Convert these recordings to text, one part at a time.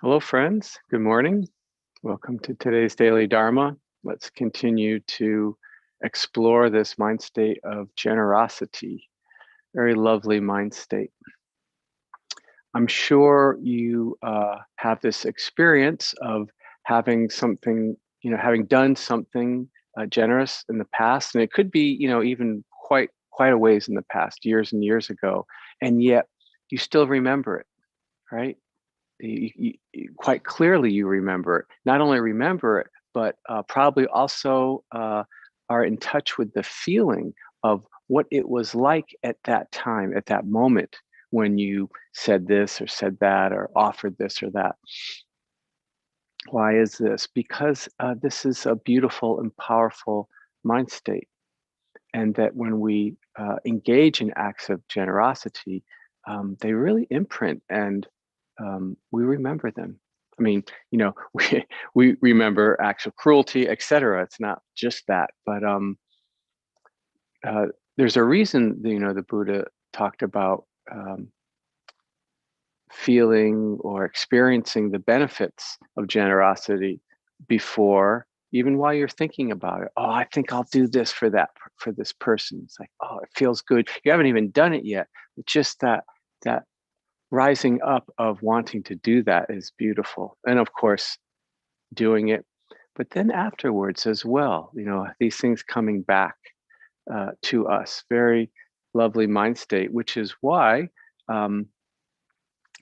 Hello, friends. Good morning. Welcome to today's Daily Dharma. Let's continue to explore this mind state of generosity. Very lovely mind state. I'm sure you have this experience of having something, having done something generous in the past, and it could be, even quite a ways in the past, years and years ago, and yet you still remember it, right? Quite clearly you remember it. Not only remember it, but probably also are in touch with the feeling of what it was like at that time, at that moment when you said this or said that or offered this or that. Why is this? Because this is a beautiful and powerful mind state. And that when we engage in acts of generosity, they really imprint and we remember them. I mean, we remember acts of cruelty, etc. It's not just that, but uh, there's a reason the Buddha talked about feeling or experiencing the benefits of generosity before, even while you're thinking about it. Oh, I think I'll do this for this person. It's like, oh, it feels good. You haven't even done it yet. It's just that rising up of wanting to do that is beautiful. And of course, doing it, but then afterwards as well, these things coming back to us. Very lovely mind state, which is why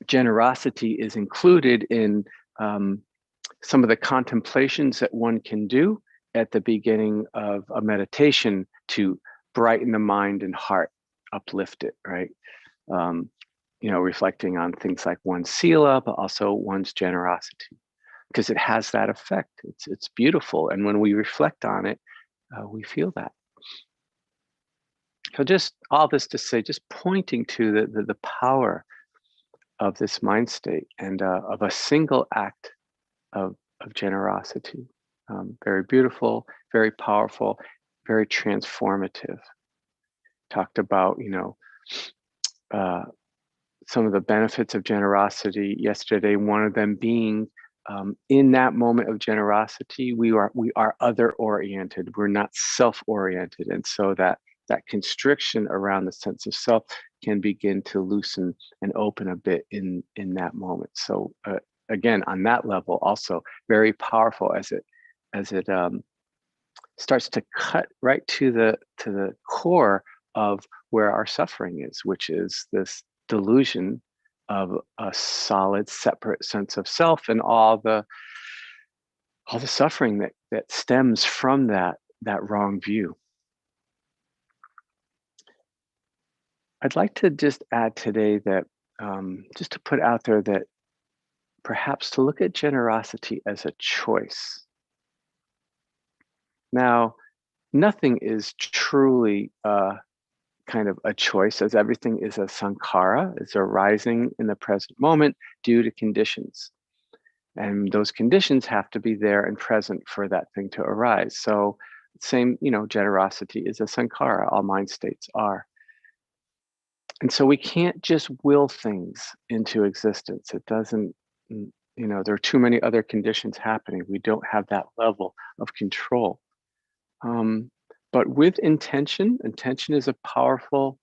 generosity is included in some of the contemplations that one can do at the beginning of a meditation to brighten the mind and heart, uplift it, right? Reflecting on things like one's sila, but also one's generosity, because it has that effect. It's beautiful, and when we reflect on it, we feel that. So, just all this to say, just pointing to the power of this mind state and of a single act of generosity. Very beautiful, very powerful, very transformative. Talked about, uh, some of the benefits of generosity yesterday. One of them being, in that moment of generosity, we are other oriented. We're not self oriented, and so that constriction around the sense of self can begin to loosen and open a bit in that moment. So again, on that level, also very powerful as it starts to cut right to the core of where our suffering is, which is this delusion of a solid, separate sense of self and all the suffering that stems from that wrong view. I'd like to just add today that just to put out there that perhaps to look at generosity as a choice. Now, nothing is truly kind of a choice, as everything is a sankhara, it's arising in the present moment due to conditions. And those conditions have to be there and present for that thing to arise. So same, generosity is a sankhara, all mind states are. And so we can't just will things into existence. It doesn't, there are too many other conditions happening. We don't have that level of control. But with intention is a powerful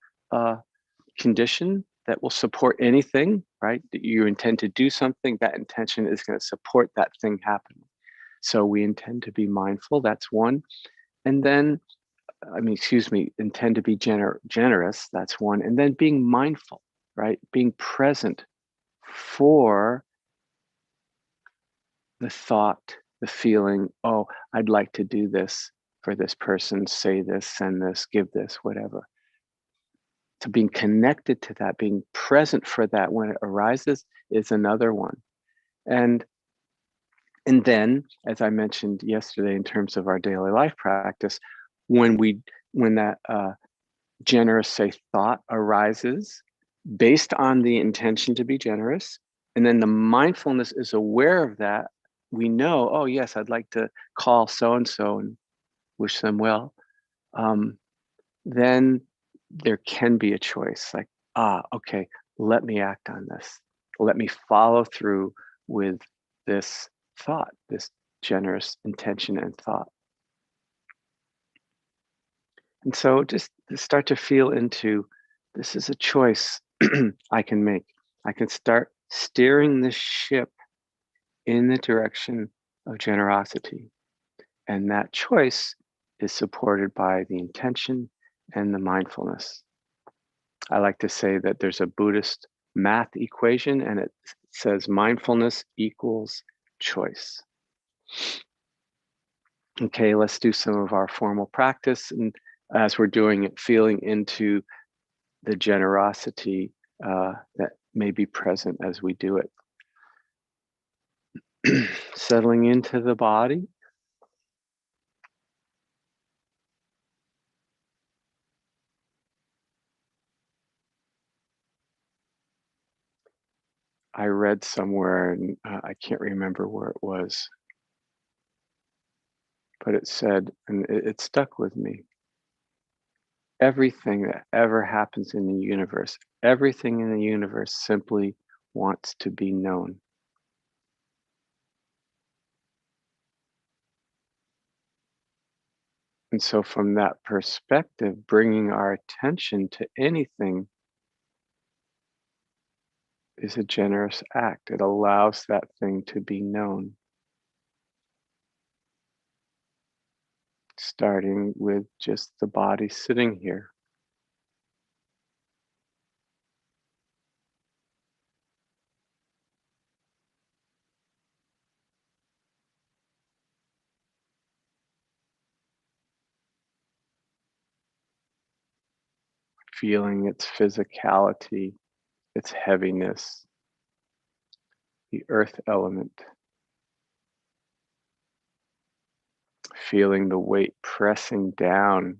condition that will support anything, right? That you intend to do something, that intention is going to support that thing happening. So we intend to be mindful, that's one. And then, intend to be generous, that's one. And then being mindful, right? Being present for the thought, the feeling, oh, I'd like to do this for this person, say this, send this, give this, whatever. So being connected to that, being present for that when it arises is another one. And then, as I mentioned yesterday, in terms of our daily life practice, when that generous, say, thought arises based on the intention to be generous, and then the mindfulness is aware of that, we know, oh yes, I'd like to call so and so and wish them well. Then there can be a choice, like, okay, let me act on this. Let me follow through with this thought, this generous intention and thought. And so just to start to feel into, this is a choice I can make. I can start steering the ship in the direction of generosity. And that choice is supported by the intention and the mindfulness. I like to say that there's a Buddhist math equation, and it says mindfulness equals choice. Okay, let's do some of our formal practice. And as we're doing it, feeling into the generosity that may be present as we do it. Settling into the body. I read somewhere, and I can't remember where it was, but it said, and it stuck with me, everything that ever happens in the universe, everything in the universe simply wants to be known. And so from that perspective, bringing our attention to anything is a generous act. It allows that thing to be known. Starting with just the body sitting here. Feeling its physicality, its heaviness, the earth element. Feeling the weight pressing down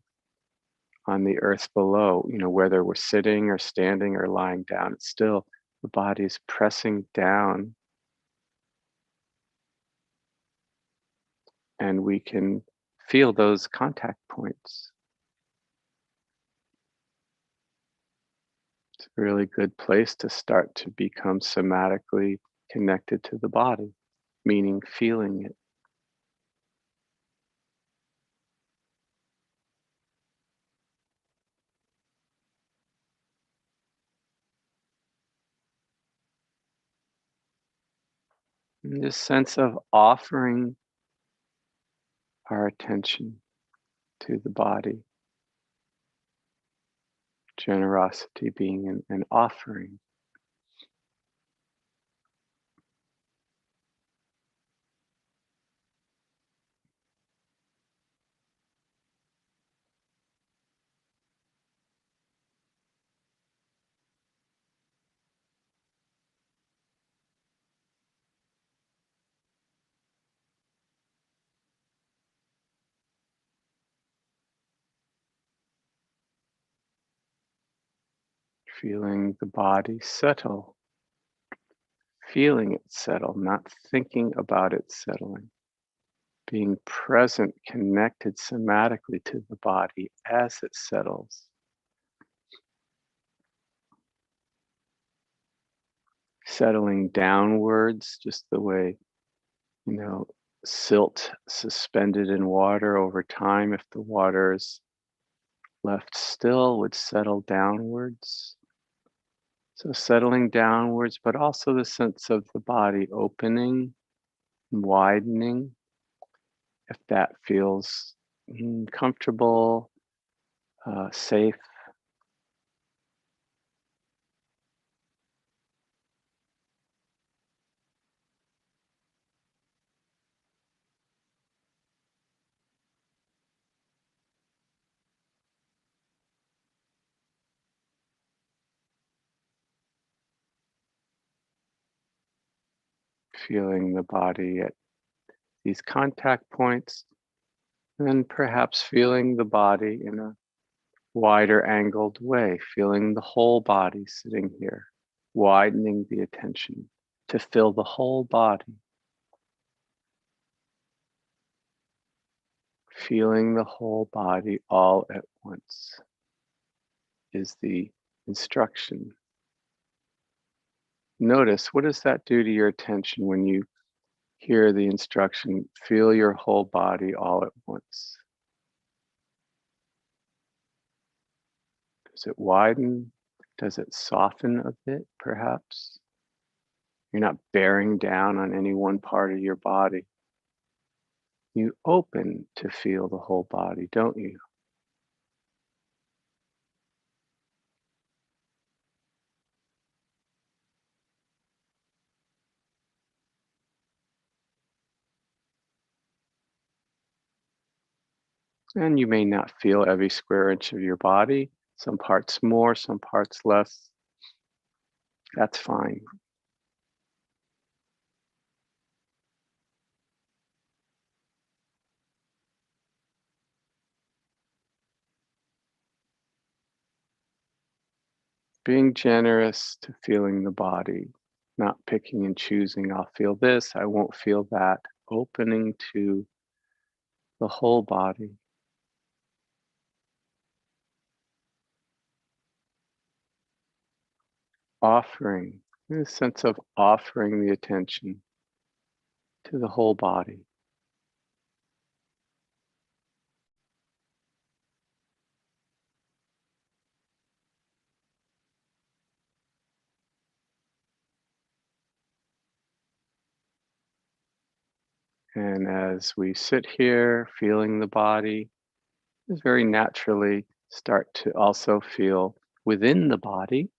on the earth below, whether we're sitting or standing or lying down, it's still the body's pressing down, and we can feel those contact points. It's a really good place to start to become somatically connected to the body, meaning feeling it. And this sense of offering our attention to the body, generosity being an offering. Feeling the body settle, feeling it settle, not thinking about it settling. Being present, connected somatically to the body as it settles. Settling downwards, just the way, silt suspended in water over time, if the water is left still, would settle downwards. So settling downwards, but also the sense of the body opening and widening, if that feels comfortable, safe. Feeling the body at these contact points, and then perhaps feeling the body in a wider angled way, feeling the whole body sitting here, widening the attention to fill the whole body, feeling the whole body all at once is the instruction. notice, what does that do to your attention when you hear the instruction, feel your whole body all at once? Does it widen? Does it soften a bit, perhaps? You're not bearing down on any one part of your body. You open to feel the whole body, don't you? And you may not feel every square inch of your body, some parts more, some parts less. That's fine. Being generous to feeling the body, not picking and choosing, I'll feel this, I won't feel that. Opening to the whole body, offering, in a sense of offering the attention to the whole body. And as we sit here feeling the body, just very naturally start to also feel within the body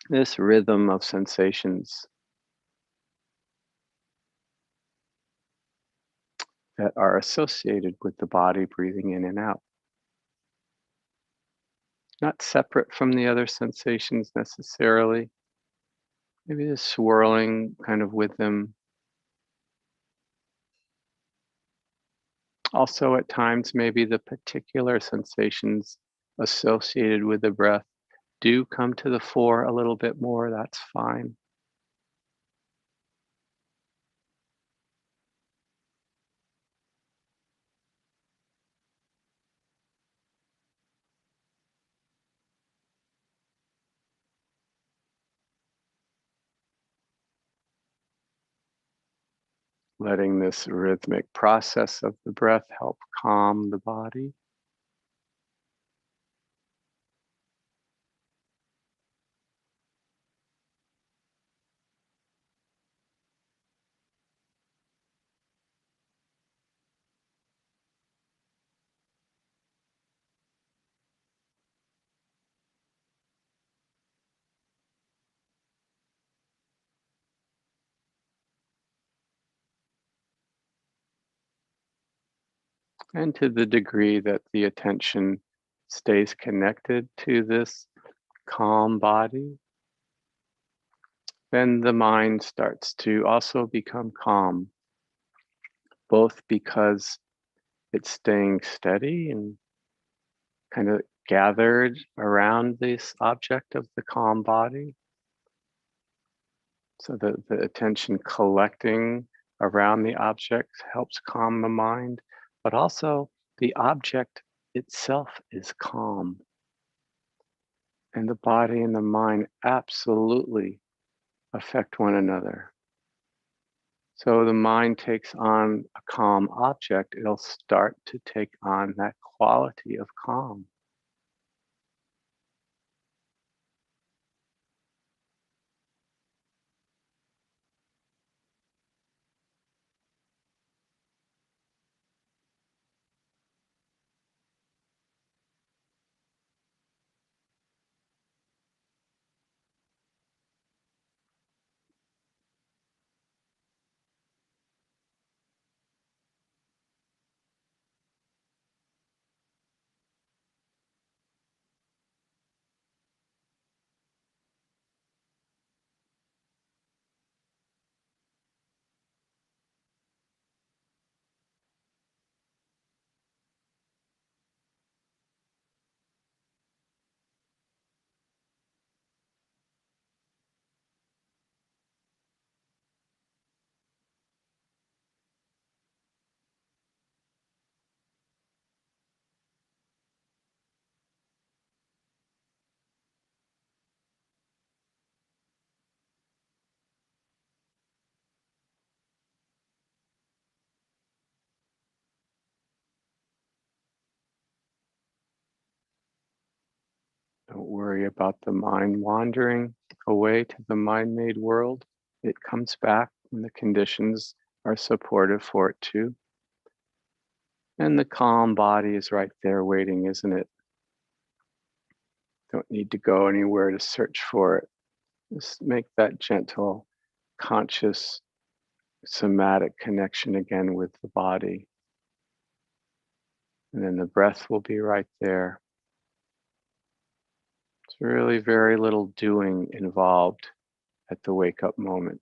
this rhythm of sensations that are associated with the body breathing in and out, not separate from the other sensations necessarily. Maybe just swirling kind of with them. Also, at times, maybe the particular sensations associated with the breath do come to the fore a little bit more. That's fine. Letting this rhythmic process of the breath help calm the body. And to the degree that the attention stays connected to this calm body, then the mind starts to also become calm, both because it's staying steady and kind of gathered around this object of the calm body. So that the attention collecting around the object helps calm the mind, but also the object itself is calm. And the body and the mind absolutely affect one another. So the mind takes on a calm object, it'll start to take on that quality of calm. Don't worry about the mind wandering away to the mind-made world. It comes back when the conditions are supportive for it to. And the calm body is right there waiting, isn't it? Don't need to go anywhere to search for it. Just make that gentle, conscious, somatic connection again with the body. And then the breath will be right there. It's really very little doing involved at the wake-up moment.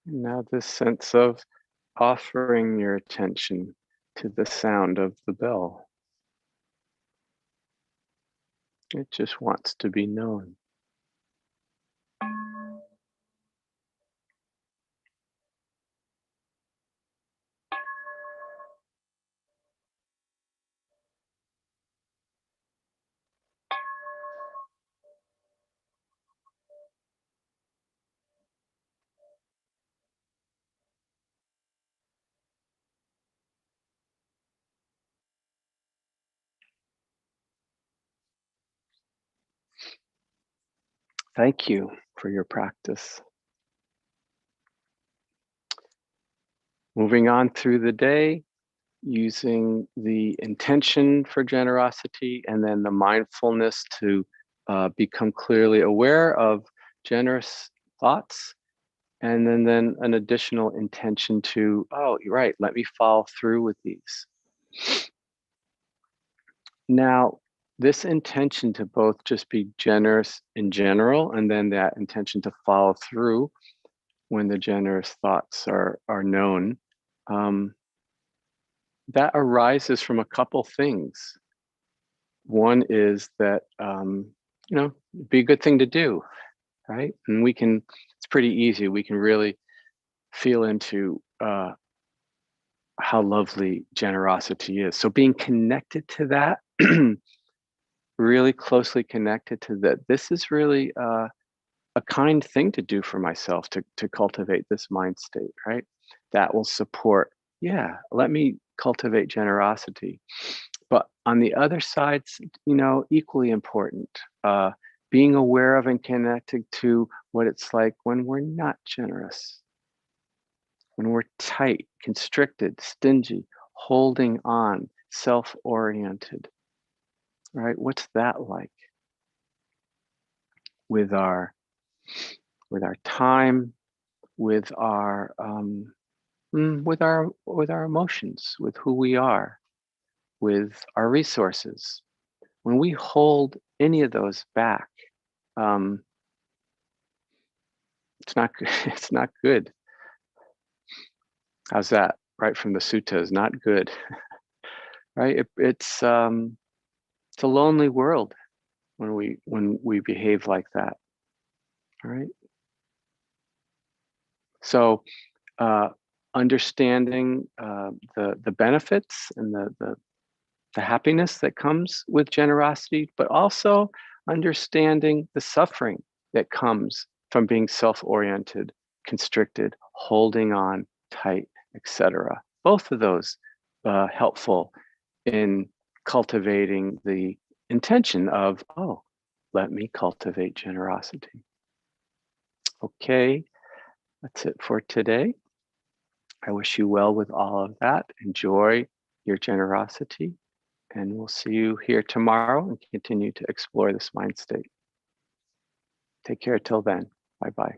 Now this sense of offering your attention to the sound of the bell. It just wants to be known. Thank you for your practice. Moving on through the day, using the intention for generosity and then the mindfulness to become clearly aware of generous thoughts. And then an additional intention to, oh, you're right, let me follow through with these. Now, this intention to both just be generous in general, and then that intention to follow through when the generous thoughts are known, that arises from a couple things. One is that, be a good thing to do, right? And it's pretty easy. We can really feel into how lovely generosity is. So being connected to that, really closely connected to that, this is really a kind thing to do for myself to cultivate this mind state, right? That will support, yeah, let me cultivate generosity. But on the other side, equally important, being aware of and connected to what it's like when we're not generous, when we're tight, constricted, stingy, holding on, self-oriented, right? What's that like with our time, with our emotions, with who we are, with our resources? When we hold any of those back, it's not good. It's not good. How's that? Right from the sutta is not good. right? It's a lonely world when we behave like that, all right? So understanding the benefits and the happiness that comes with generosity, but also understanding the suffering that comes from being self-oriented, constricted, holding on tight, etc. Both of those helpful in cultivating the intention of, oh, let me cultivate generosity. Okay, that's it for today. I wish you well with all of that. Enjoy your generosity, and we'll see you here tomorrow and continue to explore this mind state. Take care till then. Bye-bye.